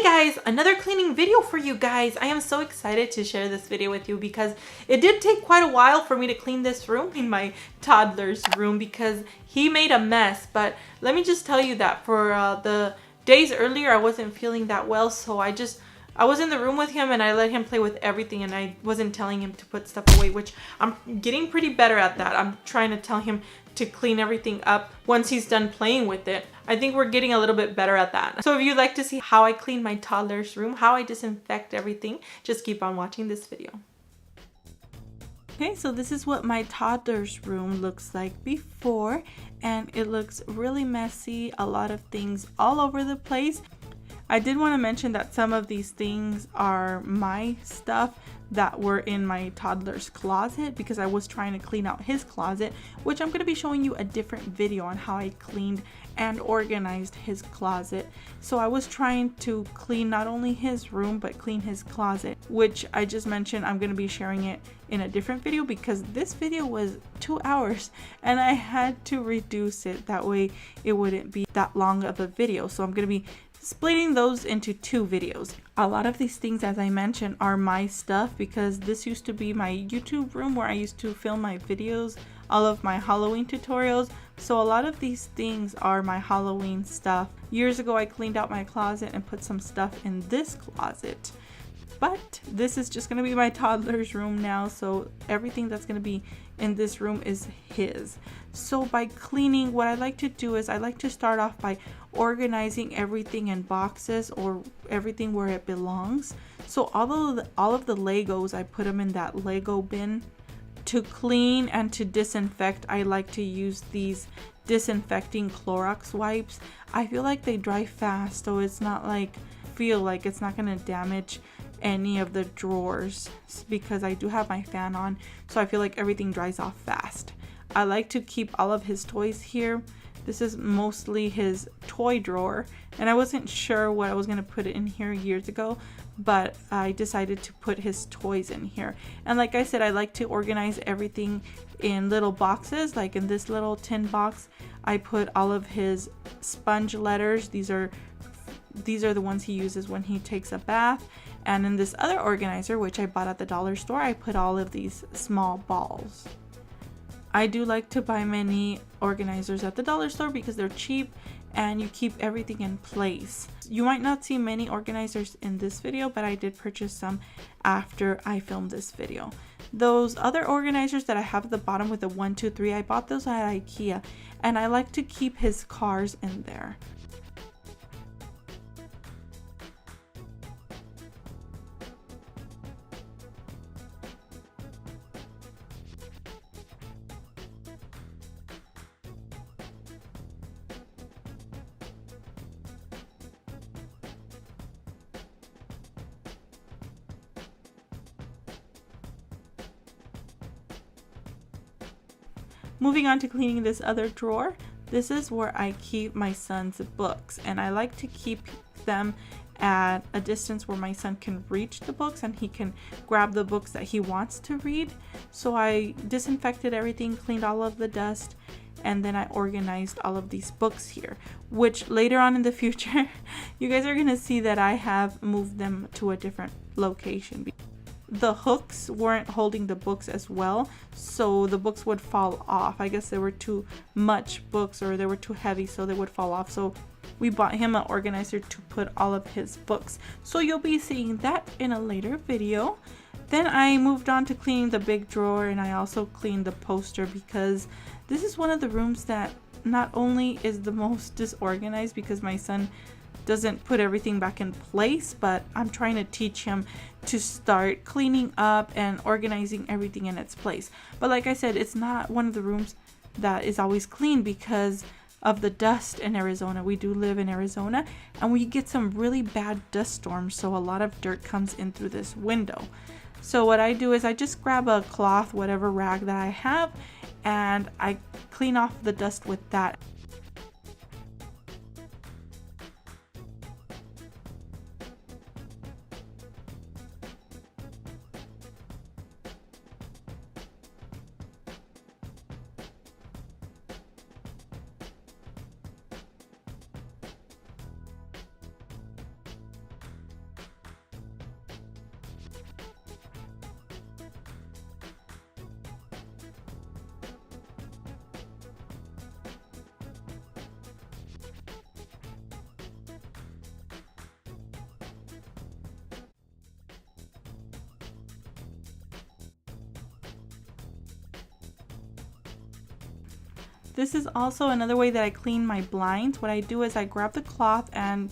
guys, another cleaning video for you guys. I am so excited to share this video with you because it did take quite a while for me to clean this room, in my toddler's room, because he made a mess. But let me just tell you that for the days earlier I wasn't feeling that well, so I was in the room with him and I let him play with everything, and I wasn't telling him to put stuff away, which I'm getting pretty better at that. I'm trying to tell him to clean everything up once he's done playing with it. I think we're getting a little bit better at that. So if you'd like to see how I clean my toddler's room, how I disinfect everything, just keep on watching this video. Okay, so this is what my toddler's room looks like before, and it looks really messy, a lot of things all over the place. I did want to mention that some of these things are my stuff that were in my toddler's closet, because I was trying to clean out his closet, which I'm going to be showing you a different video on how I cleaned and organized his closet. So I was trying to clean not only his room but clean his closet, which I just mentioned I'm going to be sharing it in a different video because this video was 2 hours and I had to reduce it, that way it wouldn't be that long of a video. So I'm going to be splitting those into 2 videos. A lot of these things, as I mentioned, are my stuff because this used to be my YouTube room where I used to film my videos, all of my Halloween tutorials. So a lot of these things are my Halloween stuff. Years ago I cleaned out my closet and put some stuff in this closet. But this is just going to be my toddler's room now, so everything that's going to be in this room is his. So by cleaning, what I like to do is I like to start off by organizing everything in boxes or everything where it belongs. So all of the Legos, I put them in that Lego bin. To clean and to disinfect, I like to use these disinfecting Clorox wipes. I feel like they dry fast, so it's not like, feel like it's not going to damage any of the drawers, because I do have my fan on, so I feel like everything dries off fast. I like to keep all of his toys here. This is mostly his toy drawer, and I wasn't sure what I was going to put in here years ago, but I decided to put his toys in here. And like I said, I like to organize everything in little boxes. Like in this little tin box, I put all of his sponge letters. These are the ones he uses when he takes a bath. And in this other organizer, which I bought at the dollar store, I put all of these small balls. I do like to buy many organizers at the dollar store because they're cheap and you keep everything in place. You might not see many organizers in this video, but I did purchase some after I filmed this video. Those other organizers that I have at the bottom with the 1, 2, 3, I bought those at IKEA, and I like to keep his cars in there. Moving on to cleaning this other drawer, this is where I keep my son's books, and I like to keep them at a distance where my son can reach the books and he can grab the books that he wants to read. So I disinfected everything, cleaned all of the dust, and then I organized all of these books here, which later on in the future you guys are gonna see that I have moved them to a different location. The hooks weren't holding the books as well, so the books would fall off. I guess there were too much books or they were too heavy, so they would fall off. So we bought him an organizer to put all of his books. So you'll be seeing that in a later video. Then I moved on to cleaning the big drawer, and I also cleaned the poster because this is one of the rooms that not only is the most disorganized because my son doesn't put everything back in place, but I'm trying to teach him to start cleaning up and organizing everything in its place. But like I said, it's not one of the rooms that is always clean because of the dust in Arizona. We do live in Arizona and we get some really bad dust storms, so a lot of dirt comes in through this window. So what I do is I just grab a cloth, whatever rag that I have, and I clean off the dust with that. This is also another way that I clean my blinds. What I do is I grab the cloth, and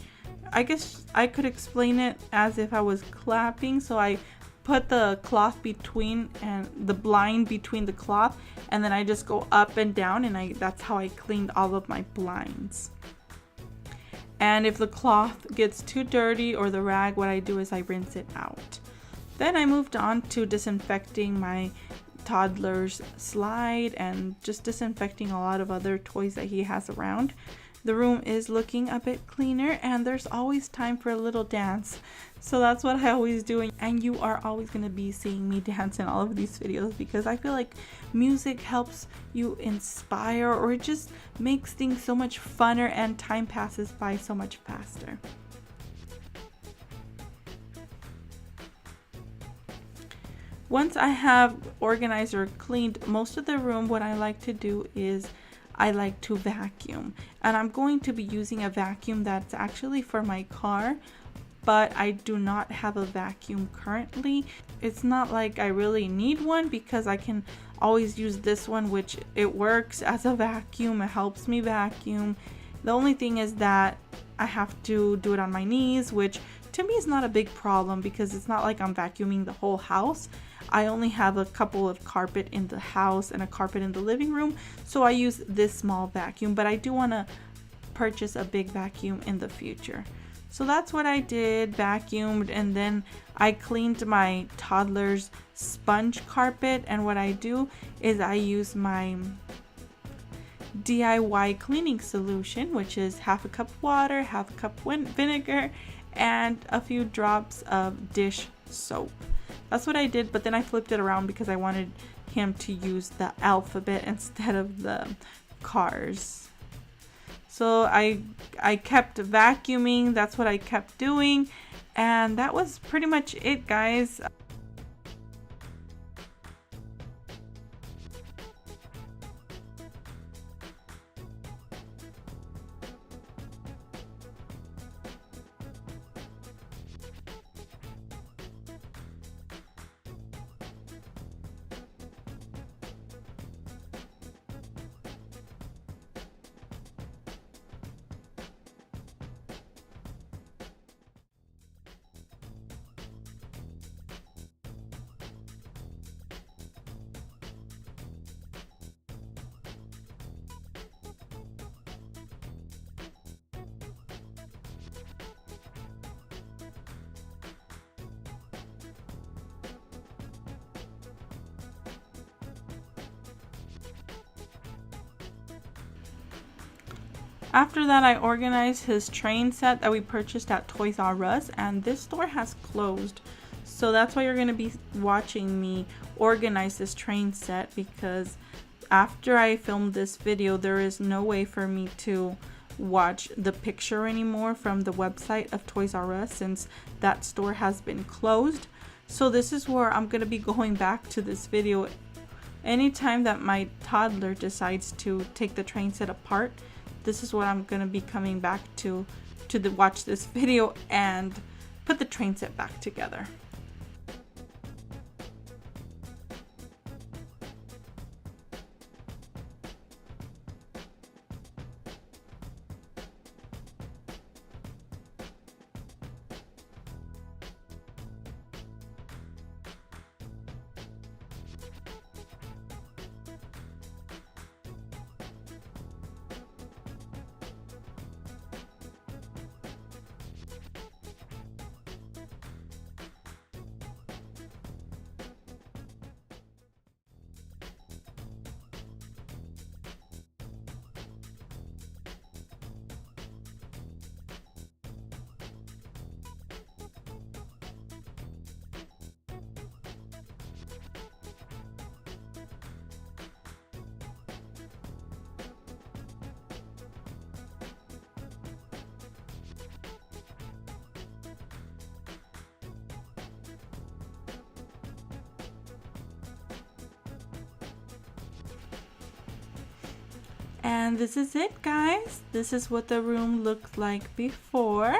I guess I could explain it as if I was clapping. So I put the cloth between and the blind between the cloth, and then I just go up and down, and that's how I cleaned all of my blinds. And if the cloth gets too dirty or the rag, what I do is I rinse it out. Then I moved on to disinfecting my Toddlers slide and just disinfecting a lot of other toys that he has around. The room is looking a bit cleaner, and there's always time for a little dance. So that's what I always do, and you are always going to be seeing me dance in all of these videos because I feel like music helps you inspire, or it just makes things so much funner and time passes by so much faster. Once I have organized or cleaned most of the room, what I like to do is I like to vacuum. And I'm going to be using a vacuum that's actually for my car, but I do not have a vacuum currently. It's not like I really need one because I can always use this one, which it works as a vacuum. It helps me vacuum. The only thing is that I have to do it on my knees, which to me is not a big problem because it's not like I'm vacuuming the whole house. I only have a couple of carpet in the house and a carpet in the living room, so I use this small vacuum, but I do want to purchase a big vacuum in the future. So that's what I did, vacuumed, and then I cleaned my Toddlers sponge carpet. And what I do is I use my DIY cleaning solution, which is half a cup water, half a cup vinegar, and a few drops of dish soap. That's what I did, but then I flipped it around because I wanted him to use the alphabet instead of the cars. So I kept vacuuming. That's what I kept doing, and that was pretty much it, guys. After that, I organized his train set that we purchased at Toys R Us, and this store has closed. So that's why you're going to be watching me organize this train set, because after I filmed this video, there is no way for me to watch the picture anymore from the website of Toys R Us since that store has been closed. So this is where I'm going to be going back to this video anytime that my toddler decides to take the train set apart. This is what I'm going to be coming back to watch this video and put the train set back together. And this is it, guys. This is what the room looked like before.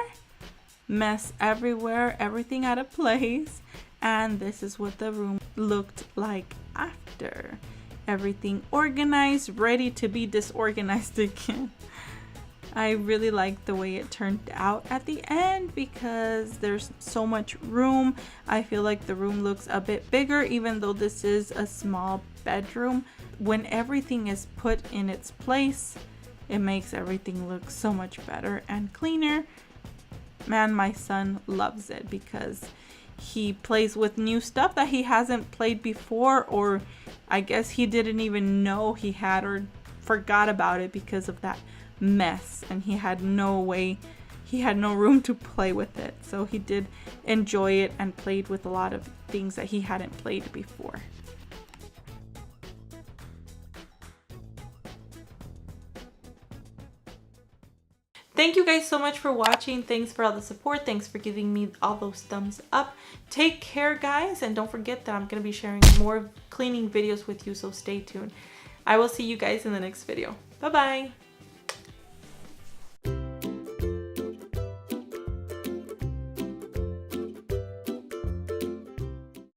Mess everywhere, everything out of place. And this is what the room looked like after. everything organized, ready to be disorganized again. I really like the way it turned out at the end because there's so much room. I feel like the room looks a bit bigger even though this is a small bedroom. When everything is put in its place, it makes everything look so much better and cleaner. Man, my son loves it because he plays with new stuff that he hasn't played before, or I guess he didn't even know he had or forgot about it because of that mess, and he had no room to play with it. So he did enjoy it and played with a lot of things that he hadn't played before. Thank you guys so much for watching. Thanks for all the support. Thanks for giving me all those thumbs up. Take care, guys, and don't forget that I'm going to be sharing more cleaning videos with you, so stay tuned. I will see you guys in the next video. Bye-bye.